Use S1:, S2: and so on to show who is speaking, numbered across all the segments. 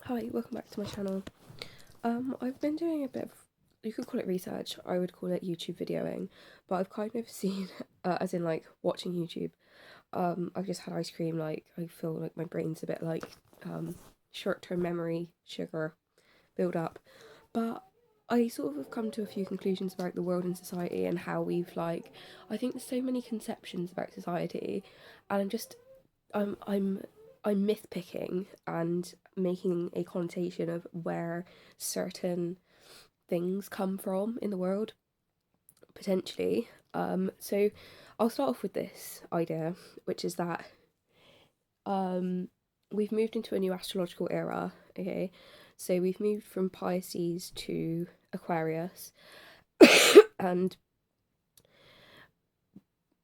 S1: Hi, welcome back to my channel. I've been doing a bit of, you could call it research, I would call it YouTube videoing, but I've kind of seen, as in like watching YouTube, I've just had ice cream, like I feel like my brain's a bit like short-term memory, sugar build up, but I sort of have come to a few conclusions about the world and society and how we've I think there's so many conceptions about society, and I'm myth picking and making a connotation of where certain things come from in the world, potentially. So I'll start off with this idea, which is that we've moved into a new astrological era, okay? So we've moved from Pisces to Aquarius, and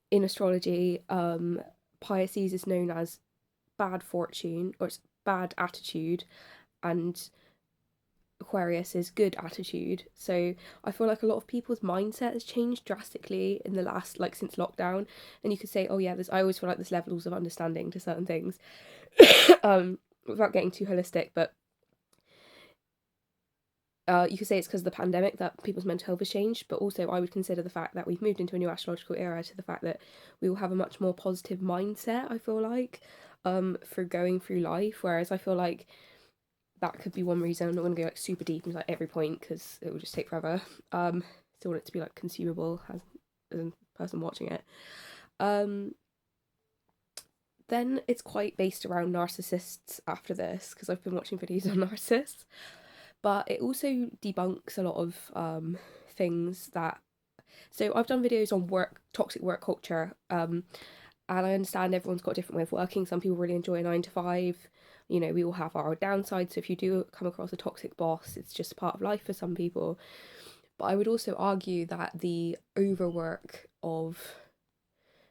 S1: in astrology, Pisces is known as bad fortune, or it's bad attitude, and Aquarius is good attitude. So I feel like a lot of people's mindset has changed drastically in the last, since lockdown, and you could say, oh yeah, I always feel like there's levels of understanding to certain things, without getting too holistic, but you could say it's because of the pandemic that people's mental health has changed, but also I would consider the fact that we've moved into a new astrological era to the fact that we will have a much more positive mindset, I feel like, for going through life, whereas I feel like that could be one reason. I'm not going to go super deep into every point because it will just take forever. Still want it to be consumable as a person watching it. Then it's quite based around narcissists after this, because I've been watching videos on narcissists, but it also debunks a lot of things that. So I've done videos on toxic work culture, and I understand everyone's got a different way of working. Some people really enjoy a 9 to 5. You know, we all have our downsides. So if you do come across a toxic boss, it's just part of life for some people. But I would also argue that the overwork of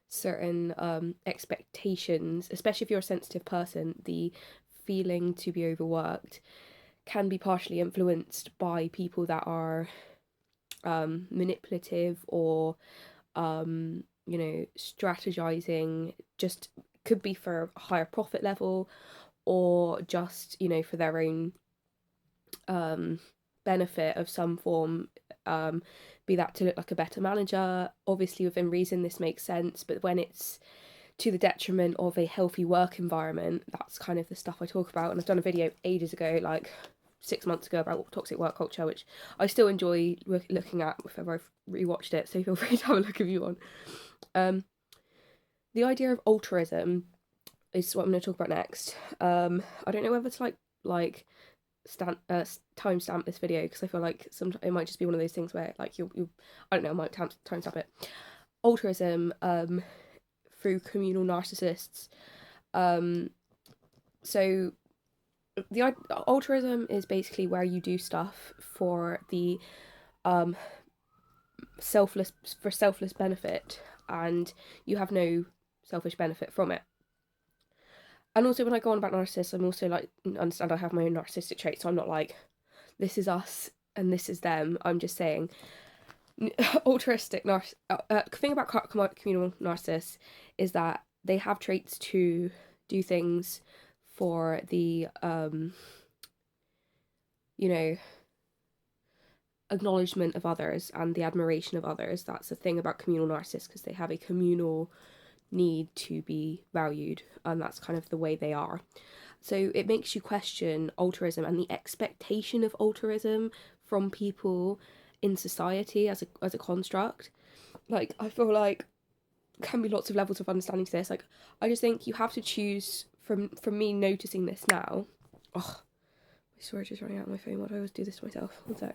S1: certain expectations, especially if you're a sensitive person, the feeling to be overworked can be partially influenced by people that are manipulative or strategizing, just could be for a higher profit level, or just for their own benefit of some form, be that to look like a better manager. Obviously within reason this makes sense, but when it's to the detriment of a healthy work environment, that's kind of the stuff I talk about. And I've done a video ages ago, 6 months ago, about toxic work culture, which I still enjoy looking at if ever I've rewatched it, so feel free to have a look if you want. The idea of alturism is what I'm going to talk about next. I don't know whether to timestamp this video, because I feel like sometimes it might just be one of those things where you I don't know, I might timestamp it. Alturism through communal narcissists. So the alturism is basically where you do stuff for the selfless benefit, and you have no selfish benefit from it. And also, when I go on about narcissists, I'm also understand I have my own narcissistic traits, so I'm not this is us and this is them. I'm just saying altruistic thing about communal narcissists is that they have traits to do things for the acknowledgement of others and the admiration of others. That's the thing about communal narcissists, because they have a communal need to be valued, and that's kind of the way they are. So it makes you question altruism and the expectation of altruism from people in society as a construct. I feel like can be lots of levels of understanding to this. I just think you have to choose from me noticing this now. Oh, my storage is running out on my phone. Why do I always do this to myself? One sec.